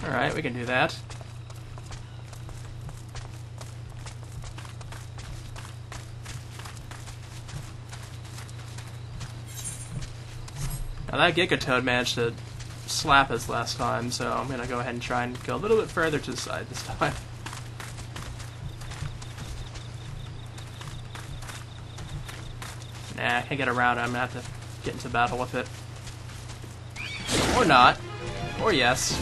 Alright, we can do that. Now that Gigatoad managed to slap us last time, so I'm gonna go ahead and try and go a little bit further to the side this time. Nah, I can't get around it. I'm gonna have to get into battle with it. Or not. Or yes.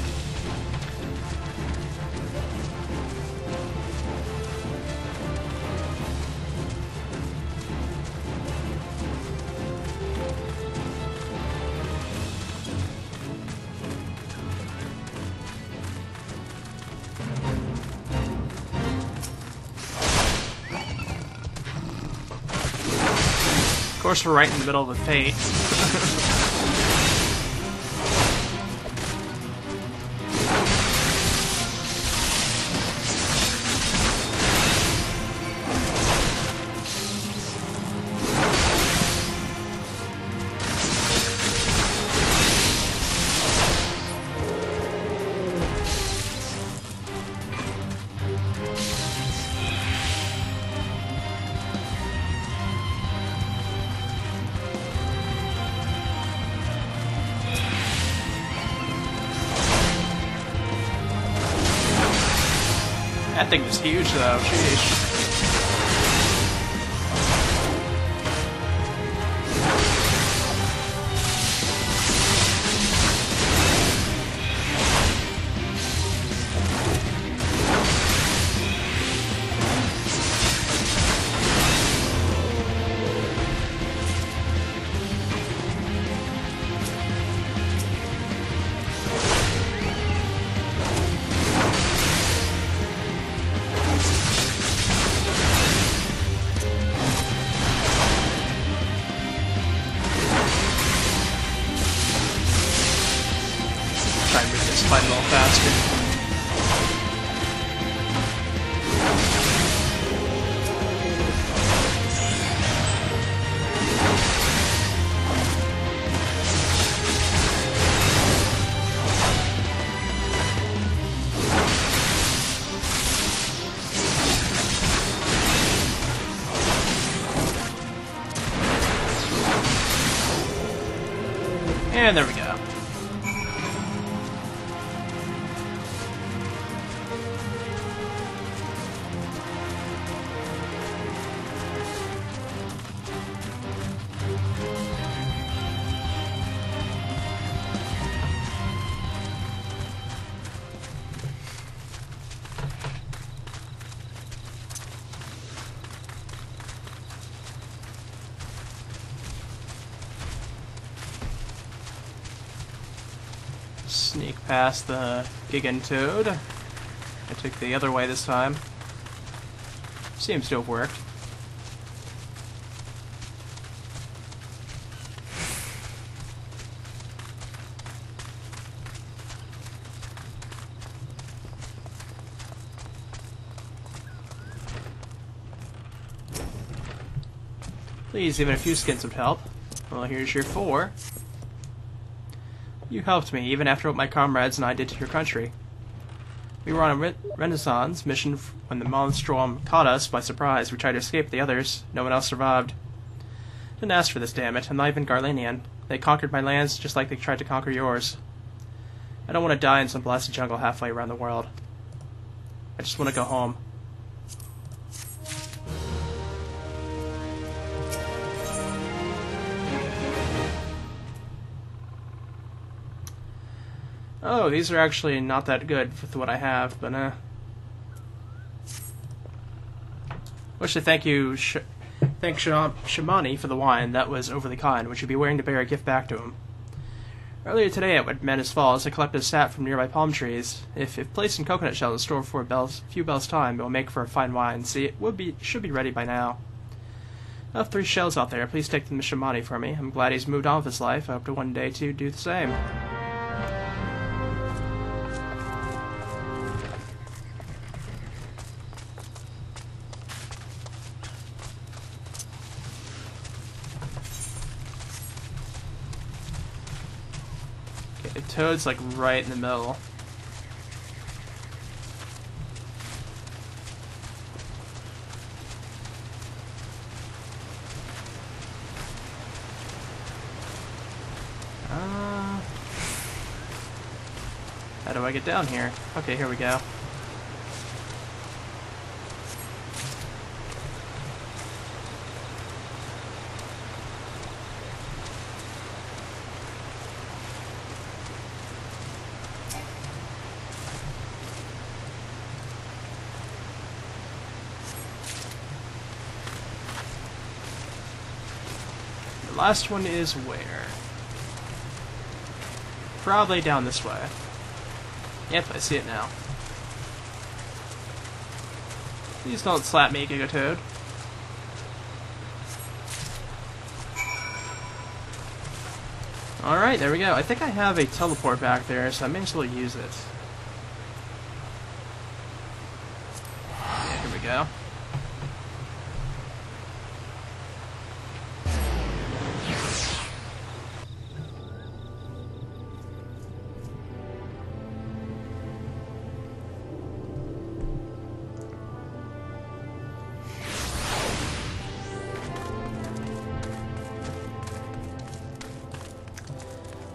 Of course, we're right in the middle of the fate. That thing was huge, though. Sheesh. Try and make this fight a little faster. And there we go. Sneak past the Gigatoad. I took the other way this time. Seems to have worked. Please, even a few skins would help. Well, here's your 4. You helped me, even after what my comrades and I did to your country. We were on a Renaissance mission when the Monstrom caught us by surprise. We tried to escape the others. No one else survived. Didn't ask for this, damn it. I'm not even Garlanian. They conquered my lands just like they tried to conquer yours. I don't want to die in some blasted jungle halfway around the world. I just want to go home. Oh, these are actually not that good with what I have, but wish to thank Shamani for the wine. That was overly kind. Would you be willing to bear a gift back to him? Earlier today at Manus Falls, I collected a sap from nearby palm trees. If placed in coconut shells and stored for a few bells' time, it will make for a fine wine. See, it should be ready by now. I have 3 shells out there. Please take them to Shamani for me. I'm glad he's moved on with his life. I hope to one day to do the same. The Toad's like right in the middle. How do I get down here? Okay, here we go. The last one is where? Probably down this way. Yep, I see it now. Please don't slap me, Gigatoad. Alright, there we go. I think I have a teleport back there, so I may as well use it. Yeah, here we go.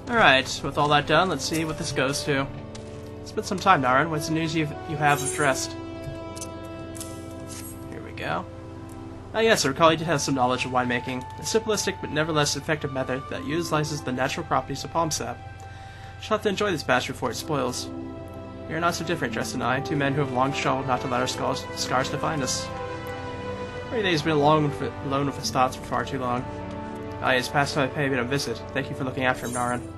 Alright, with all that done, let's see what this goes to. It's been some time, Naren. What's the news you have of Drest? Here we go. Ah yes, I recall you did have some knowledge of winemaking. A simplistic but nevertheless effective method that utilizes the natural properties of palm sap. You shall have to enjoy this batch before it spoils. We are not so different, Drest and I, two men who have long struggled not to let our scars define us. Maybe he's been alone with his thoughts for far too long. Ah, it's past time I pay him a visit. Thank you for looking after him, Naren.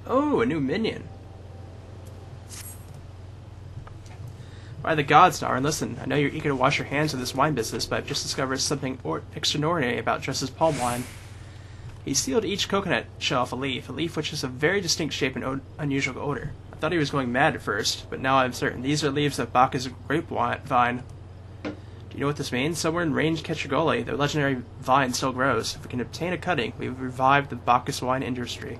Oh, a new minion. By the gods, Naren, listen, I know you're eager to wash your hands of this wine business, but I've just discovered something extraordinary about Drest's palm wine. He sealed each coconut shell with a leaf which is a very distinct shape and unusual odor. I thought he was going mad at first, but now I'm certain these are leaves of Bacchus' grapevine. Do you know what this means? Somewhere in Range Ketragoli, the legendary vine still grows. If we can obtain a cutting, we have revived the Bacchus wine industry.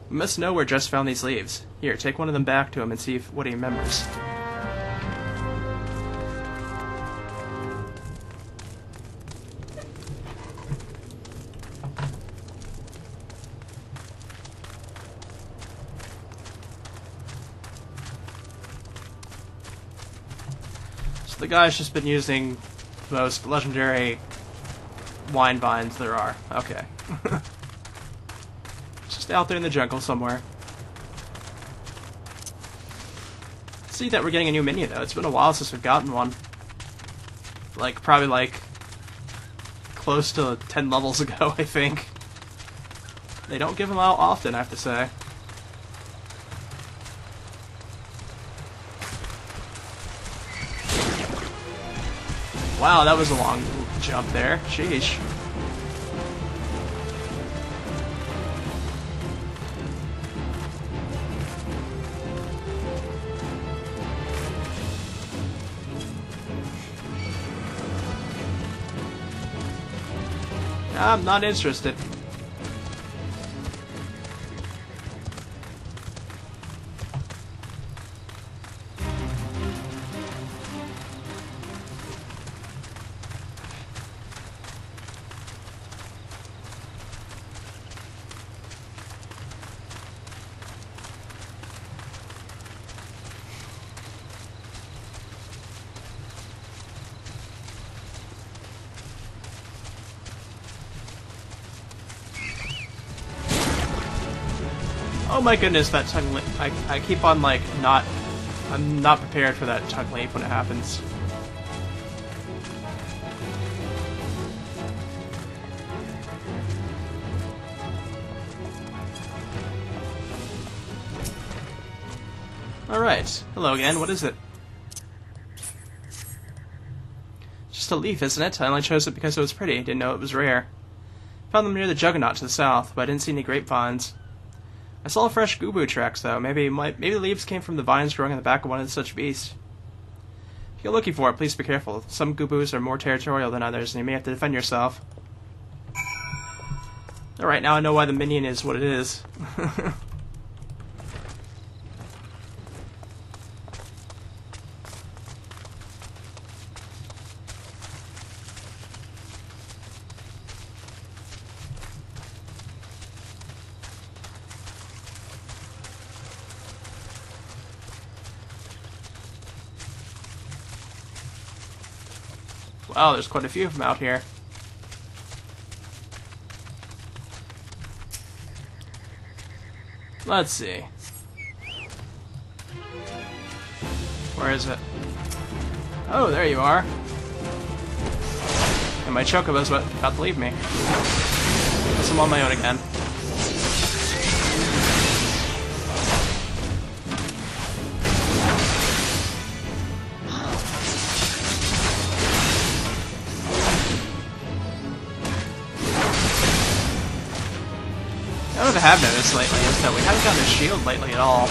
We must know where Drest found these leaves. Here, take one of them back to him and see what he remembers. So the guy's just been using the most legendary wine vines there are. Okay. Just out there in the jungle somewhere. See that we're getting a new minion though. It's been a while since we've gotten one. Probably close to 10 levels ago, I think. They don't give them out often, I have to say. Wow, that was a long jump there. Sheesh. I'm not interested. Oh my goodness, that tongue leap. I keep on, I'm not prepared for that tongue leap when it happens. Alright. Hello again, what is it? Just a leaf, isn't it? I only chose it because it was pretty. Didn't know it was rare. Found them near the Juggernaut to the south, but I didn't see any grapevines. I saw fresh gubu tracks, though. Maybe the leaves came from the vines growing on the back of one of such beasts. If you're looking for it, please be careful. Some gubus are more territorial than others, and you may have to defend yourself. Alright, now I know why the minion is what it is. Wow, there's quite a few of them out here. Let's see. Where is it? Oh, there you are. And my chocobo's about to leave me. Guess I'm on my own again. What I have noticed lately is that we haven't gotten a shield lately at all.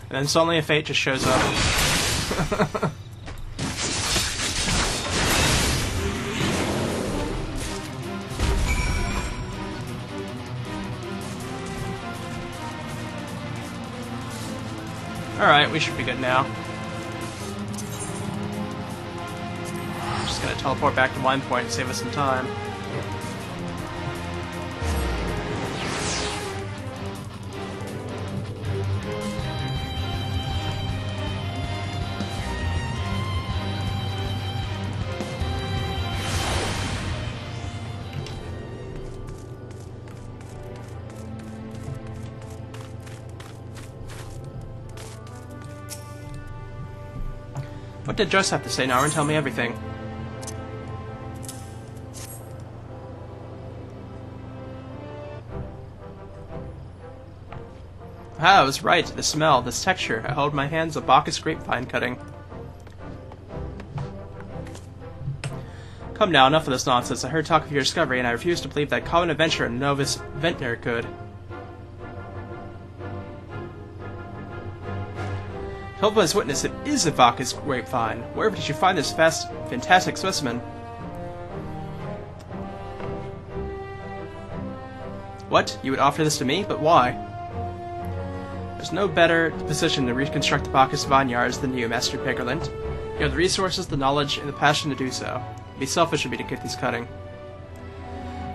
And then suddenly a fate just shows up. Alright, we should be good now. Just gonna teleport back to Wine Point and save us some time. What did Joseph have to say, Naryn? Tell me everything. Ah, I was right. The smell, this texture. I hold in my hands a Bacchus grapevine cutting. Come now, enough of this nonsense. I heard talk of your discovery, and I refuse to believe that common adventurer and novice vintner could. Help us witness, it is a Bacchus grapevine. Wherever did you find this fantastic specimen? What? You would offer this to me? But why? There's no better position to reconstruct the Bacchus vineyards than you, Master Pegerlint. You have the resources, the knowledge, and the passion to do so. It'd be selfish of me to get these cutting.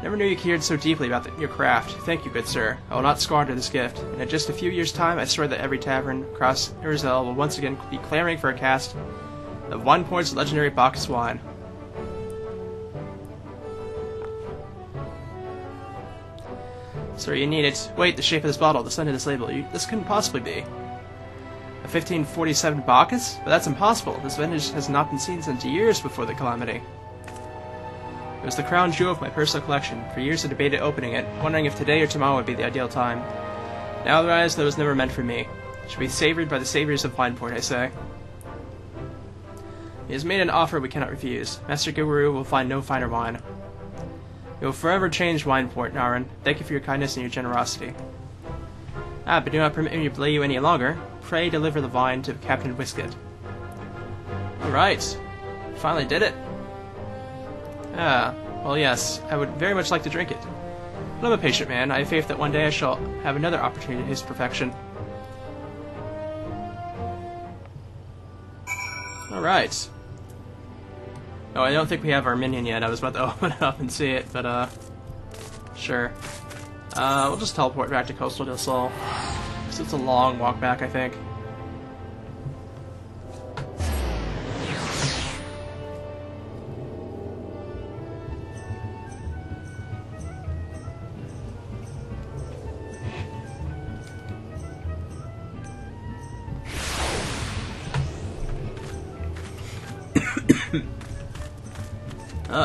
Never knew you cared so deeply about your craft. Thank you, good sir. I will not squander this gift. And in just a few years' time, I swear that every tavern across Urzel will once again be clamoring for a cask of Wine Point's legendary Bacchus wine. Sir, you need it. Wait, the shape of this bottle, the scent of this label. This couldn't possibly be. A 1547 Bacchus? But that's impossible. This vintage has not been seen since years before the calamity. It was the crown jewel of my personal collection. For years I debated opening it, wondering if today or tomorrow would be the ideal time. Now I realize that it was never meant for me. It should be savored by the saviors of Wine Point, I say. He has made an offer we cannot refuse. Master Guru will find no finer wine. It will forever change Wine Point, Naryn. Thank you for your kindness and your generosity. Ah, but do not permit me to delay you any longer. Pray deliver the wine to Captain Whisket. Alright. Finally did it. Ah, well yes, I would very much like to drink it. But I'm a patient man. I have faith that one day I shall have another opportunity to taste perfection. Alright. Oh, I don't think we have our minion yet. I was about to open it up and see it, but sure. We'll just teleport back to Coastal del Sol. So it's a long walk back, I think.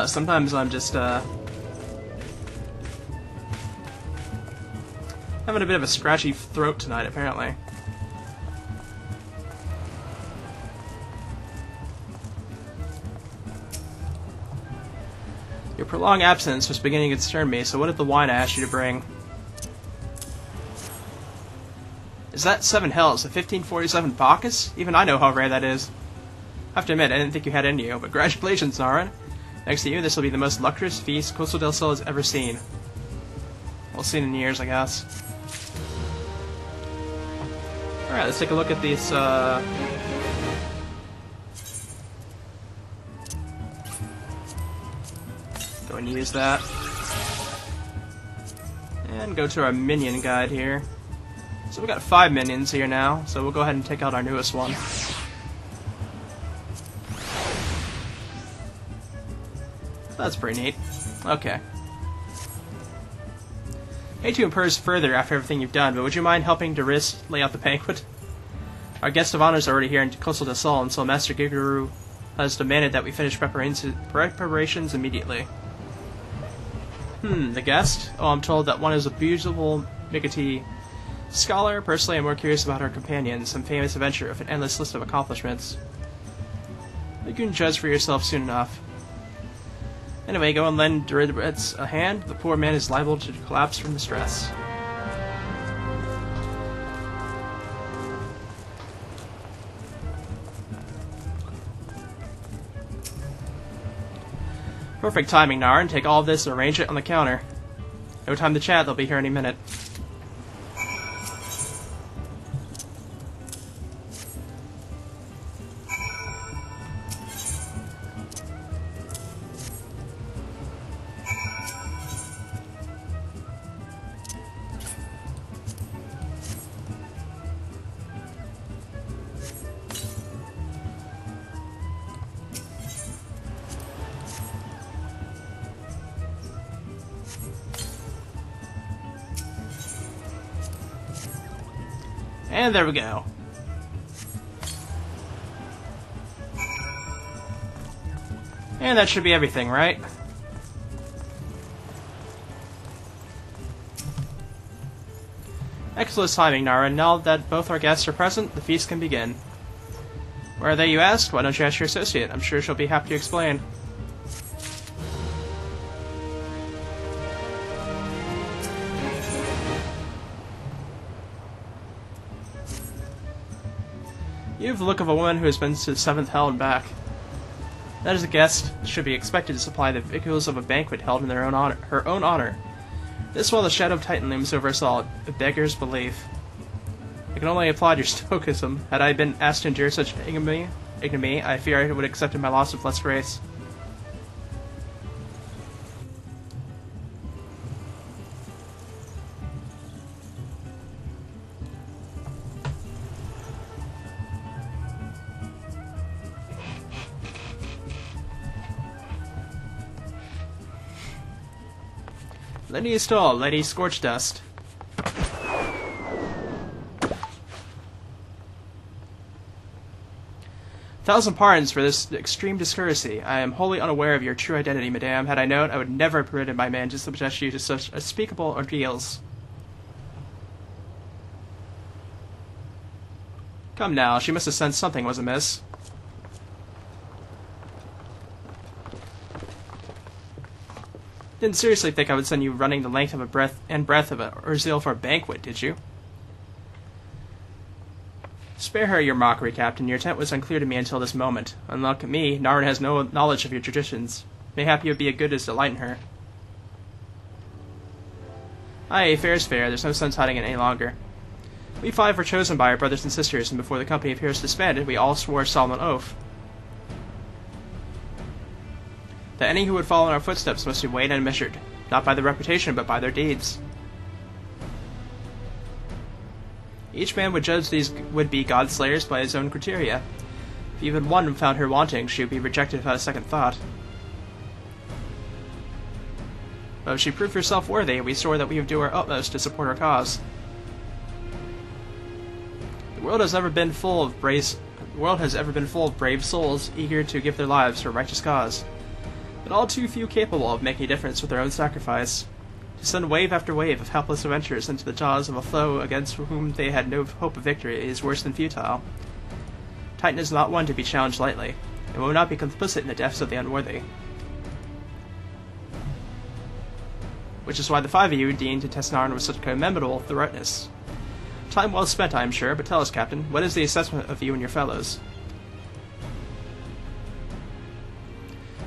Sometimes I'm just, having a bit of a scratchy throat tonight, apparently. Your prolonged absence was beginning to concern me, so what did the wine I asked you to bring? Is that Seven Hells, a 1547 Bacchus? Even I know how rare that is. I have to admit, I didn't think you had it in you, but congratulations, Naryn. Thanks to you, this will be the most luxurious feast Coastal del Sol has ever seen. We'll see in years, I guess. Alright, let's take a look at these, Go and use that. And go to our minion guide here. So we got 5 minions here now, so we'll go ahead and take out our newest one. That's pretty neat. Okay. Hate to impose further after everything you've done, but would you mind helping Doris lay out the banquet? Our guest of honor is already here in Coastal Sol, and so Master Gigaru has demanded that we finish preparations immediately. The guest? Oh, I'm told that one is a beautiful Mikati scholar. Personally, I'm more curious about her companion, some famous adventurer with an endless list of accomplishments. You can judge for yourself soon enough. Anyway, go and lend Doris a hand. The poor man is liable to collapse from the stress. Perfect timing, Naren. Take all of this and arrange it on the counter. No time to chat, they'll be here any minute. And there we go. And that should be everything, right? Excellent timing, Nara. Now that both our guests are present, the feast can begin. Where are they, you ask? Why don't you ask your associate? I'm sure she'll be happy to explain. You have the look of a woman who has been to the 7th hell and back. That is a guest should be expected to supply the victuals of a banquet held in her own honor. This while the shadow of Titan looms over us all, a beggar's belief. I can only applaud your stoicism. Had I been asked to endure such ignominy, I fear I would have accepted my loss with less grace. Lady Stall, Lady Scorched Dust. Thousand pardons for this extreme discourtesy. I am wholly unaware of your true identity, madame. Had I known, I would never have permitted my man to subject you to such unspeakable ordeals. Come now, she must have sensed something was amiss. Didn't seriously think I would send you running the length of a breath of a Urzel for a banquet, did you? Spare her your mockery, Captain. Your intent was unclear to me until this moment. Unlike me, Naren has no knowledge of your traditions. Mayhap you would be as good as delight in her. Aye, fair is fair. There's no sense hiding it any longer. We 5 were chosen by our brothers and sisters, and before the company of heroes disbanded, we all swore a solemn oath that any who would follow in our footsteps must be weighed and measured, not by their reputation, but by their deeds. Each man would judge these would-be god-slayers by his own criteria. If even one found her wanting, she would be rejected without a second thought. But if she proved herself worthy, we swore that we would do our utmost to support her cause. The world has ever been full of brave souls eager to give their lives for a righteous cause, but all too few capable of making a difference with their own sacrifice. To send wave after wave of helpless adventurers into the jaws of a foe against whom they had no hope of victory is worse than futile. Titan is not one to be challenged lightly, and will not be complicit in the deaths of the unworthy. Which is why the 5 of you deemed to test Naren with such commendable thoroughness. Time well spent, I am sure, but tell us, Captain, what is the assessment of you and your fellows?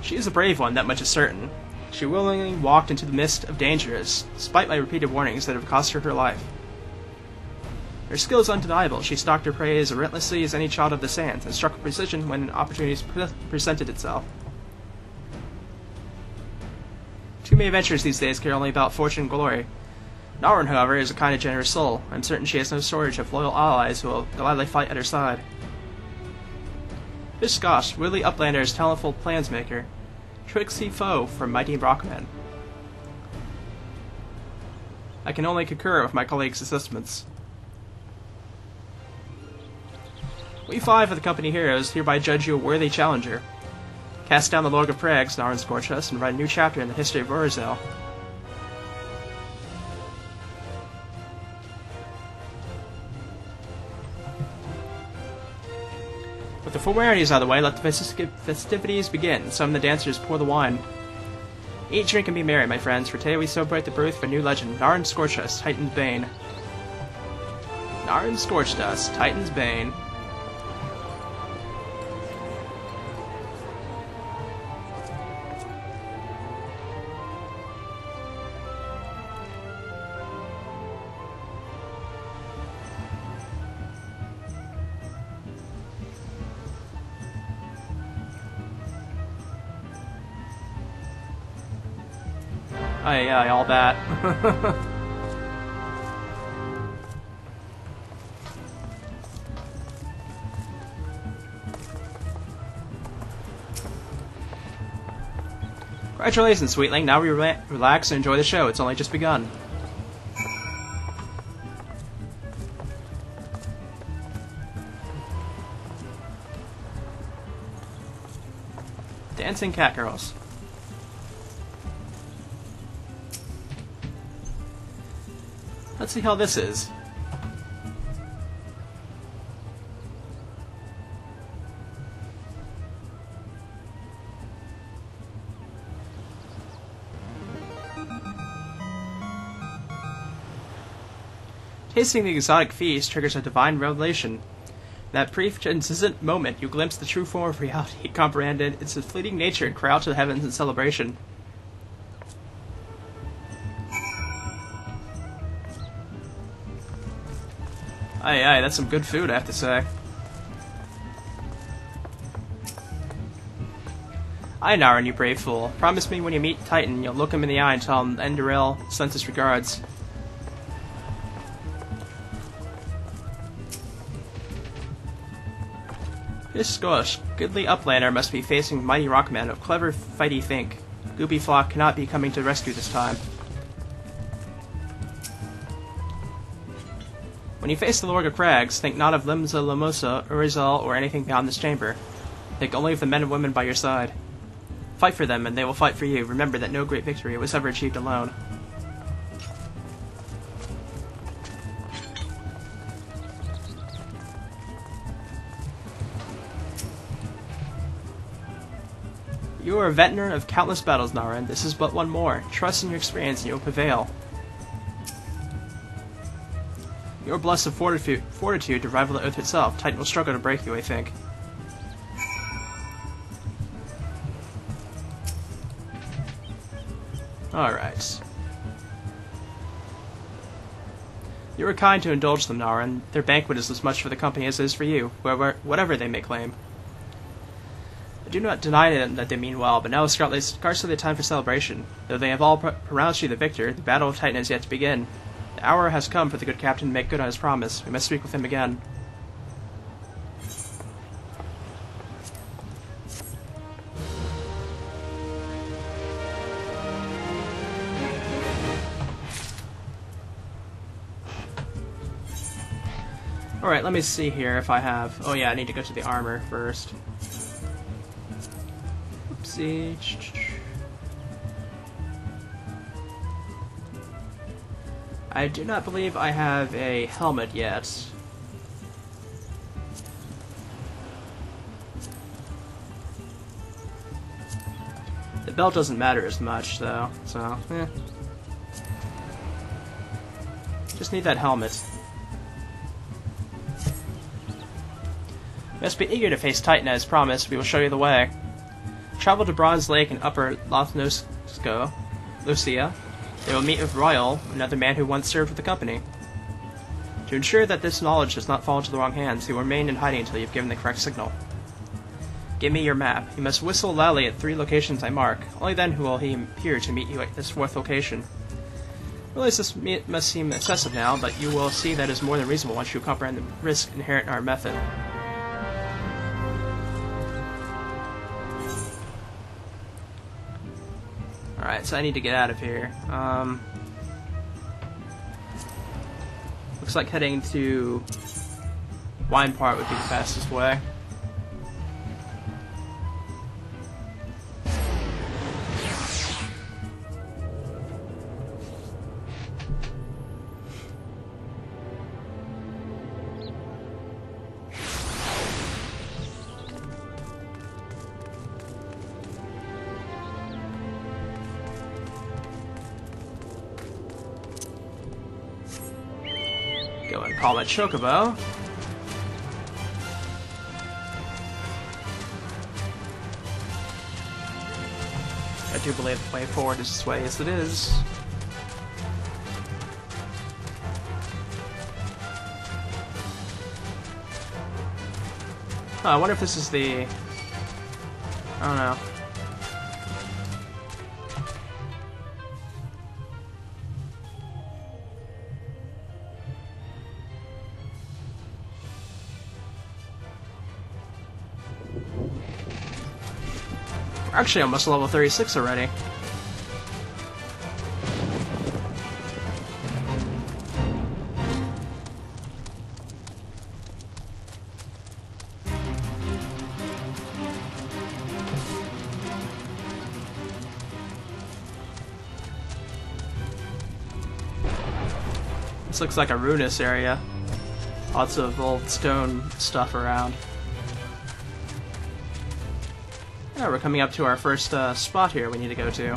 She is a brave one, that much is certain. She willingly walked into the mist of dangers, despite my repeated warnings that have cost her her life. Her skill is undeniable. She stalked her prey as relentlessly as any child of the sands, and struck with precision when an opportunity presented itself. Too many adventures these days care only about fortune and glory. Narn, however, is a kind and generous soul. I'm certain she has no shortage of loyal allies who will gladly fight at her side. This Gosh, Willie Uplander is talentful plansmaker. Tricksy foe from Mighty Rockman. I can only concur with my colleagues' assessments. We five of the company heroes hereby judge you a worthy challenger. Cast down the log of Prags, Narn Scorchus, and write a new chapter in the history of Urzel. With the formalities out of the way, let the festivities begin. Some of the dancers pour the wine. Eat, drink, and be merry, my friends, for today we celebrate the birth of a new legend, Narn Scorchus, Titan's Bane. Narn Scorchus, Titan's Bane. Aye, all that. Congratulations, Sweetling. Now we relax and enjoy the show. It's only just begun. Dancing cat girls. Let's see how this is. Tasting the exotic feast triggers a divine revelation. In that brief, insistent moment, you glimpse the true form of reality, comprehended its fleeting nature, and cry out to the heavens in celebration. Aye, that's some good food, I have to say. Aye, Narn, you brave fool. Promise me when you meet Titan, you'll look him in the eye and tell him Enderil sends his regards. This Skosh, goodly Uplander must be facing mighty Rockman of clever fighty think. Gooby Flock cannot be coming to rescue this time. When you face the Lord of Crags, think not of Limsa, Lamosa, Urizel, or anything beyond this chamber. Think only of the men and women by your side. Fight for them, and they will fight for you. Remember that no great victory was ever achieved alone. You are a veteran of countless battles, Narn. This is but one more. Trust in your experience, and you will prevail. You're blessed with fortitude to rival the Earth itself. Titan will struggle to break you, I think. Alright. You were kind to indulge them, Narn. Their banquet is as much for the company as it is for you, whatever they may claim. I do not deny them that they mean well, but now is scarcely the time for celebration. Though they have all pronounced you the victor, the battle of Titan has yet to begin. The hour has come for the good captain to make good on his promise. We must speak with him again. Alright, let me see here if I have... Oh yeah, I need to go to the armor first. Oopsie. I do not believe I have a helmet yet. The belt doesn't matter as much, though, so, Just need that helmet. You must be eager to face Titan as promised. We will show you the way. Travel to Bronze Lake in Upper Lothnosko, Lucia. They will meet with Royal, another man who once served with the company. To ensure that this knowledge does not fall into the wrong hands, he will remain in hiding until you have given the correct signal. Give me your map. You must whistle loudly at 3 locations I mark. Only then will he appear to meet you at this 4th location. Realize this must seem excessive now, but you will see that is more than reasonable once you comprehend the risk inherent in our method. Alright, so I need to get out of here. Looks like heading to Wine Part would be the fastest way. Go and call my chocobo. I do believe the way forward is this way. Yes, it is. Oh, I wonder if this is the... I don't know. We're actually almost level 36 already. This looks like a ruinous area. Lots of old stone stuff around. Yeah, we're coming up to our first spot here we need to go to.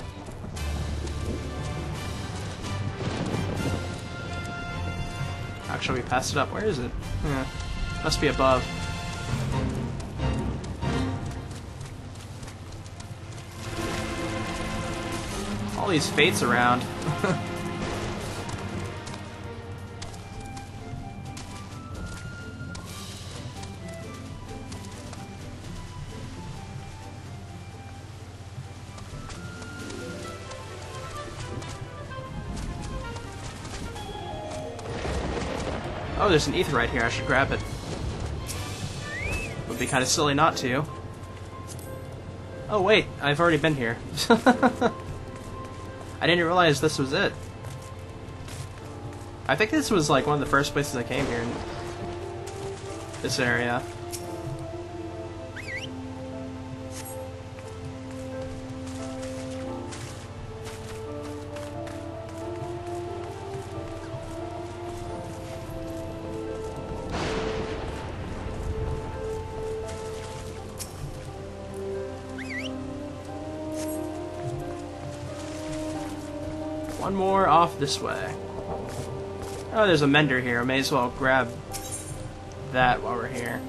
Actually, we passed it up. Where is it? Yeah. Must be above. All these fates around. Oh, there's an ether right here. I should grab it. Would be kind of silly not to. Oh wait, I've already been here. I didn't realize this was it. I think this was like one of the first places I came here in this area. One more off this way. Oh, there's a mender here. May as well grab that while we're here.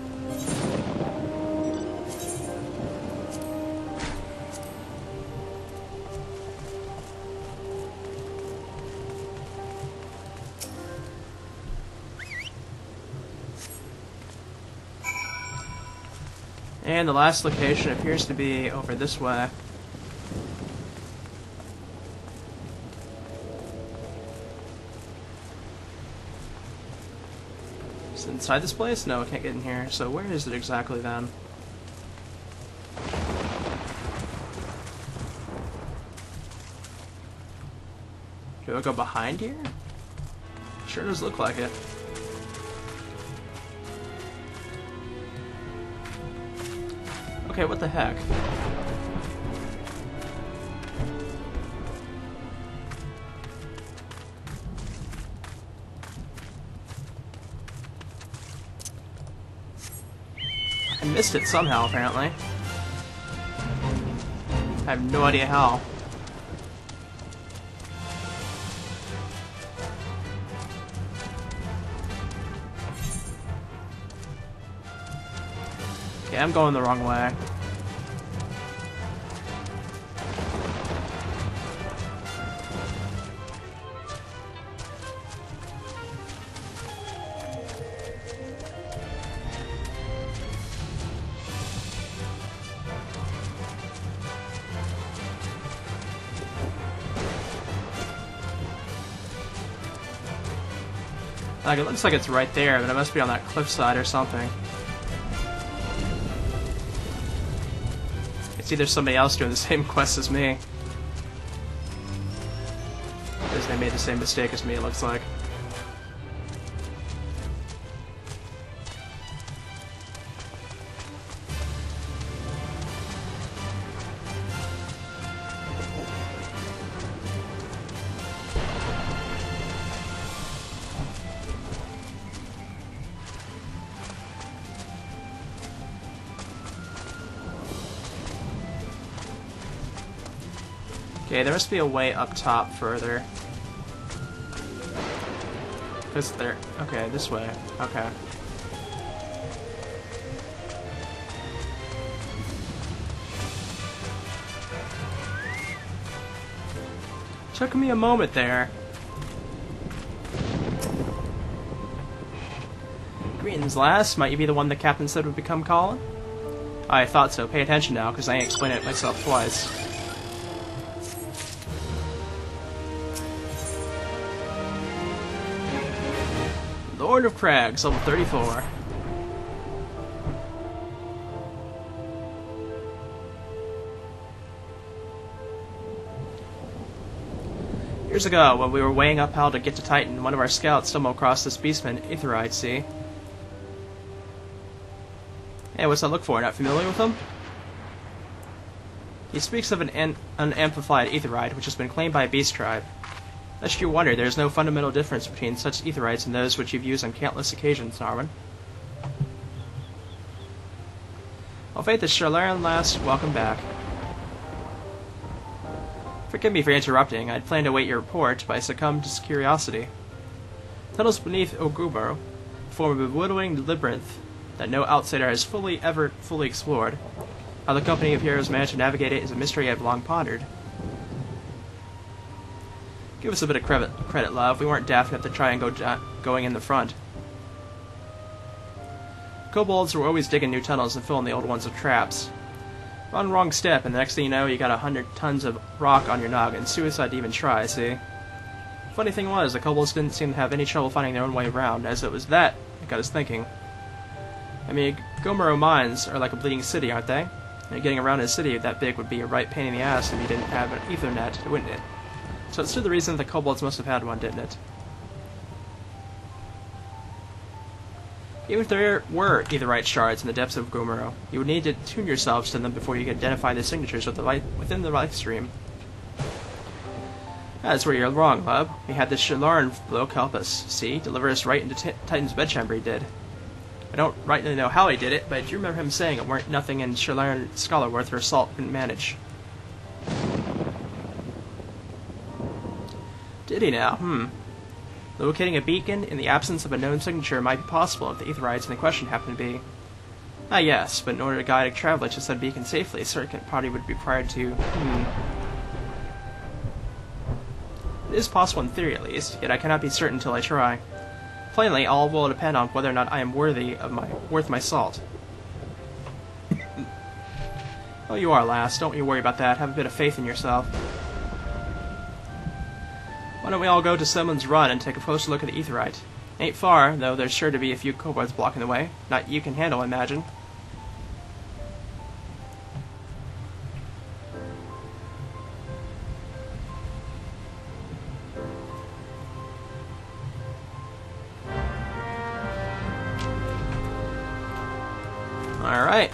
And the last location appears to be over this way. Is it inside this place? No, I can't get in here. So where is it exactly then? Do I go behind here? Sure does look like it. Okay, what the heck? I missed it somehow, apparently. I have no idea how. Okay, I'm going the wrong way. Like, it looks like it's right there, but it must be on that cliffside or something. It's either somebody else doing the same quest as me. Because they made the same mistake as me, it looks like. Okay, there must be a way up top further. Because there... Okay, this way. Okay. Took me a moment there. Greetings, lass. Might you be the one the captain said would become Colin? I thought so. Pay attention now, because I ain't explained it myself twice. Lord of Crags, level 34. Years ago, when we were weighing up how to get to Titan, one of our scouts stumbled across this beastman, Aetherite, see? Hey, what's that look for? Not familiar with him? He speaks of an unamplified Aetherite, which has been claimed by a beast tribe. Lest you wonder, there is no fundamental difference between such Aetherites and those which you've used on countless occasions, Narwin. Well, Faith is Sharlayan, lass. Welcome back. Forgive me for interrupting. I'd planned to await your report, but I succumbed to curiosity. Tunnels beneath Ogumaro form a bewildering labyrinth that no outsider has ever fully explored. How the company of heroes managed to navigate it is a mystery I've long pondered. Give us a bit of credit, love. We weren't daft enough to try and going in the front. Kobolds were always digging new tunnels and filling the old ones with traps. One wrong step, and the next thing you know, you got 100 tons of rock on your noggin. Suicide to even try, see? Funny thing was, the kobolds didn't seem to have any trouble finding their own way around, as it was that got us thinking. I mean, Gomero mines are like a bleeding city, aren't they? And getting around in a city that big would be a right pain in the ass if you didn't have an Ethernet, wouldn't it? So it's still the reason the kobolds must have had one, didn't it? Even if there were Aetherite shards in the depths of Gomero, you would need to tune yourselves to them before you could identify the signatures within the life stream. That's where you're wrong, bub. We had this Syaoranvee bloke help us, see? Deliver us right into Titan's bedchamber, he did. I don't rightly know how he did it, but I do remember him saying it weren't nothing in Syaoran scholar worth her salt couldn't manage. Did he now? Locating a beacon in the absence of a known signature might be possible if the Aetherites in the question happen to be. Ah, yes, but in order to guide a traveler to said beacon safely, a certain party would be required to. It is possible in theory, at least, yet I cannot be certain until I try. Plainly, all will depend on whether or not I am worth my salt. Oh, you are, lass. Don't you worry about that. Have a bit of faith in yourself. Why don't we all go to Someone's Run and take a closer look at the Aetherite? Ain't far, though there's sure to be a few kobolds blocking the way. Not you can handle, I imagine. Alright.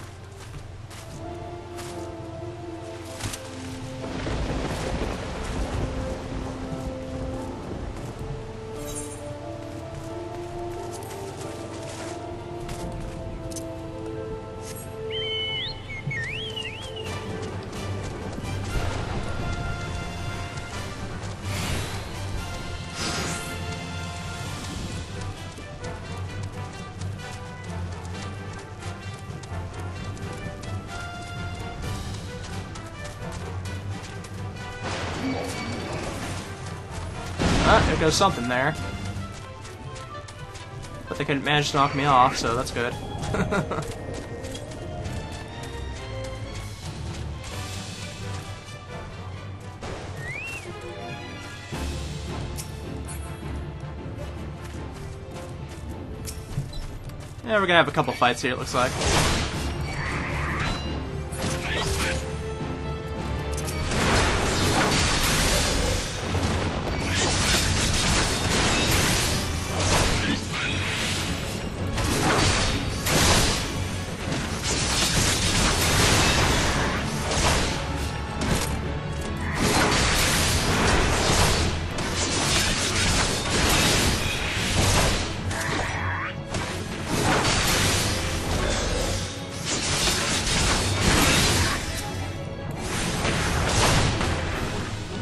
There goes something there. But they couldn't manage to knock me off, so that's good. Yeah, we're gonna have a couple fights here, it looks like.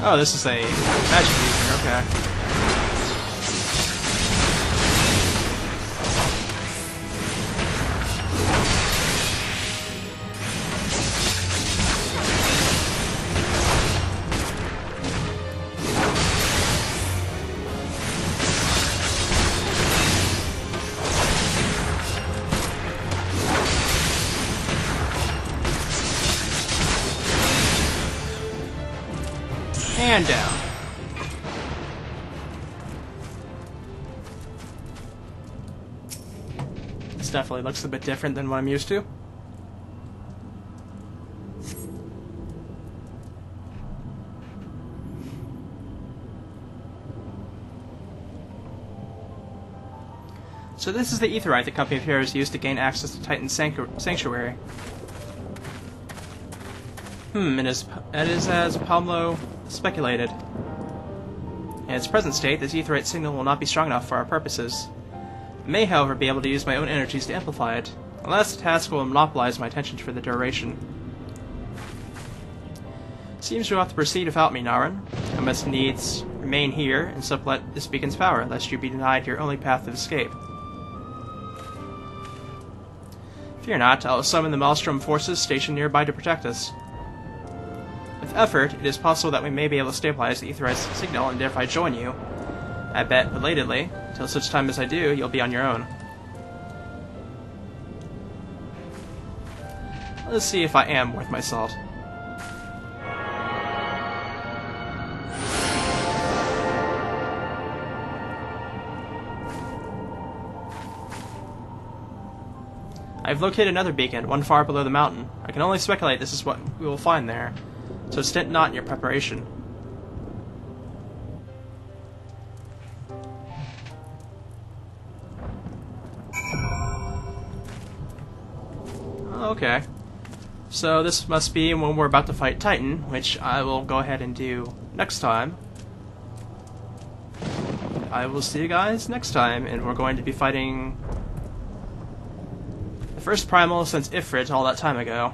Oh, this is a magic user, okay. And down. This definitely looks a bit different than what I'm used to. So this is the Aetheryte the Company of Heroes used to gain access to Titan's Sanctuary. It is as Pablo speculated. In its present state, this Aetheryte signal will not be strong enough for our purposes. I may, however, be able to use my own energies to amplify it, unless the task will monopolize my attention for the duration. Seems you'll have to proceed without me, Naren. I must needs remain here and sublet this beacon's power, lest you be denied your only path of escape. Fear not, I will summon the Maelstrom forces stationed nearby to protect us. With effort, it is possible that we may be able to stabilize the Aetheryte's signal and thereby join you. I bet, belatedly, till such time as I do, you'll be on your own. Let's see if I am worth my salt. I've located another beacon, one far below the mountain. I can only speculate this is what we will find there, so stint not in your preparation. Okay. So this must be when we're about to fight Titan, which I will go ahead and do next time. I will see you guys next time, and we're going to be fighting the first primal since Ifrit all that time ago.